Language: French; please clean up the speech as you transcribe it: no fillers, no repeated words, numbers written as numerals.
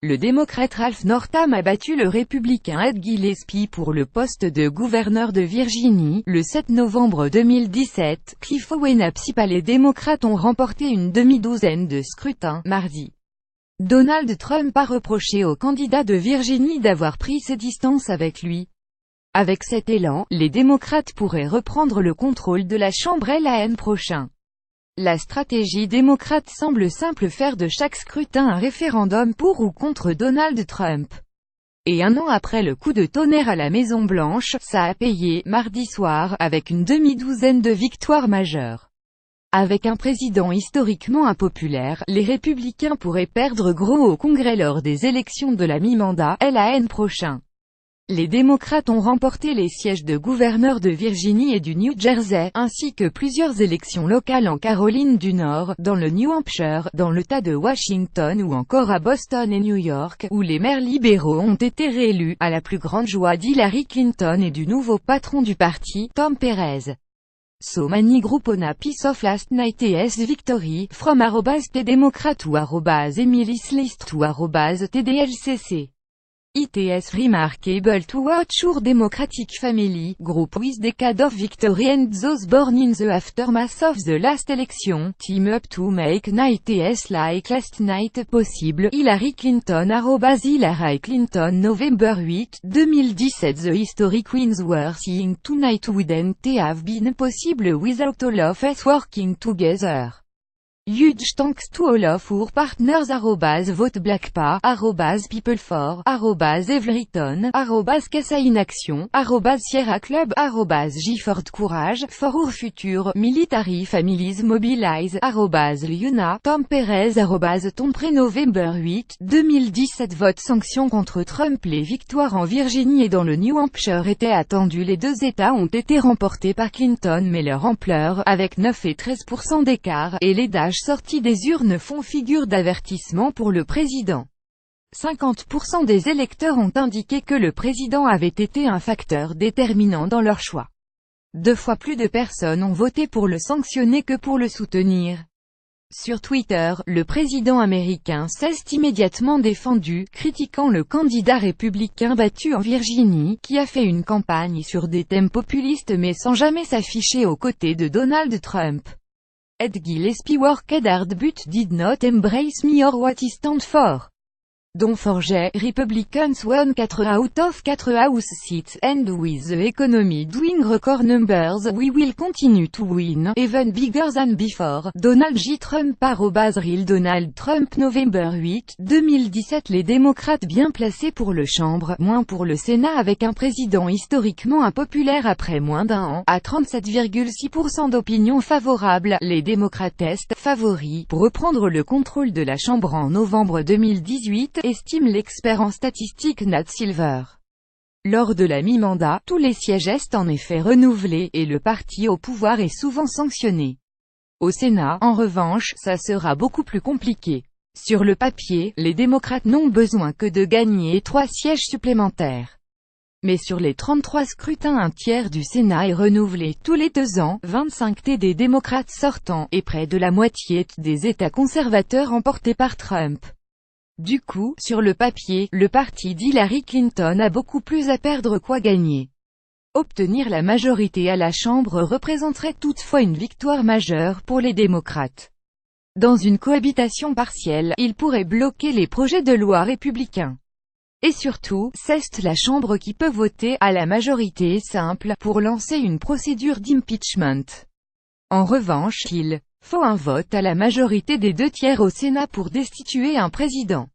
Le démocrate Ralph Northam a battu le républicain Ed Gillespie pour le poste de gouverneur de Virginie, le 7 novembre 2017. Cliff Owenapsip. Les démocrates ont remporté une demi-douzaine de scrutins, mardi. Donald Trump a reproché au candidat de Virginie d'avoir pris ses distances avec lui. Avec cet élan, les démocrates pourraient reprendre le contrôle de la Chambre l'an prochain. La stratégie démocrate semble simple: faire de chaque scrutin un référendum pour ou contre Donald Trump. Et un an après le coup de tonnerre à la Maison-Blanche, ça a payé, mardi soir, avec une demi-douzaine de victoires majeures. Avec un président historiquement impopulaire, les républicains pourraient perdre gros au Congrès lors des élections de la mi-mandat, l'an prochain. Les démocrates ont remporté les sièges de gouverneur de Virginie et du New Jersey, ainsi que plusieurs élections locales en Caroline du Nord, dans le New Hampshire, dans l'État de Washington ou encore à Boston et New York, où les maires libéraux ont été réélus, à la plus grande joie d'Hillary Clinton et du nouveau patron du parti, Tom Perez. So many group on a piece of last night's victory, from @tdemocrat ou @emilyslist ou @tdlcc. It's remarkable to watch our Democratic family group with decade of victory and those born in the aftermath of the last election, team up to make nights like last night possible. Hillary Clinton @Hillary Clinton November 8, 2017. The historic wins we're seeing tonight wouldn't have been possible without all of us working together. Huge thanks to all of our partners. @VoteBlackPa, @PeopleFor, @Everyton, @Casa in Action, @Sierra Club, @GFord Courage, for our future military families mobilize, @Liuna, Tom Perez, @Tompré November 8, 2017. Vote sanction contre Trump. Les victoires en Virginie et dans le New Hampshire étaient attendues. Les deux États ont été remportés par Clinton, mais leur ampleur, avec 9 et 13% d'écart, et les dages sortis des urnes font figure d'avertissement pour le président. 50% des électeurs ont indiqué que le président avait été un facteur déterminant dans leur choix. 2 fois plus de personnes ont voté pour le sanctionner que pour le soutenir. Sur Twitter, le président américain s'est immédiatement défendu, critiquant le candidat républicain battu en Virginie, qui a fait une campagne sur des thèmes populistes mais sans jamais s'afficher aux côtés de Donald Trump. Ed Gillespie worked hard but did not embrace me or what he stand for. Don't forget, Republicans won 4 out of 4 House seats, and with the economy doing record numbers, we will continue to win, even bigger than before. Donald J. Trump @Real Donald Trump November 8, 2017. Les démocrates bien placés pour le Chambre, moins pour le Sénat avec un président historiquement impopulaire après moins d'un an, à 37,6% d'opinion favorable. Les démocrates favoris pour reprendre le contrôle de la Chambre en novembre 2018, estime l'expert en statistique Nat Silver. Lors de la mi-mandat, tous les sièges est en effet renouvelés, et le parti au pouvoir est souvent sanctionné. Au Sénat, en revanche, ça sera beaucoup plus compliqué. Sur le papier, les démocrates n'ont besoin que de gagner 3 sièges supplémentaires. Mais sur les 33 scrutins, un tiers du Sénat est renouvelé tous les 2 ans, 25 des démocrates sortants, et près de la moitié des États conservateurs emportés par Trump. Du coup, sur le papier, le parti d'Hillary Clinton a beaucoup plus à perdre qu'à gagner. Obtenir la majorité à la Chambre représenterait toutefois une victoire majeure pour les démocrates. Dans une cohabitation partielle, ils pourraient bloquer les projets de loi républicains. Et surtout, c'est la Chambre qui peut voter, à la majorité simple, pour lancer une procédure d'impeachment. En revanche, il faut un vote à la majorité des 2 tiers au Sénat pour destituer un président.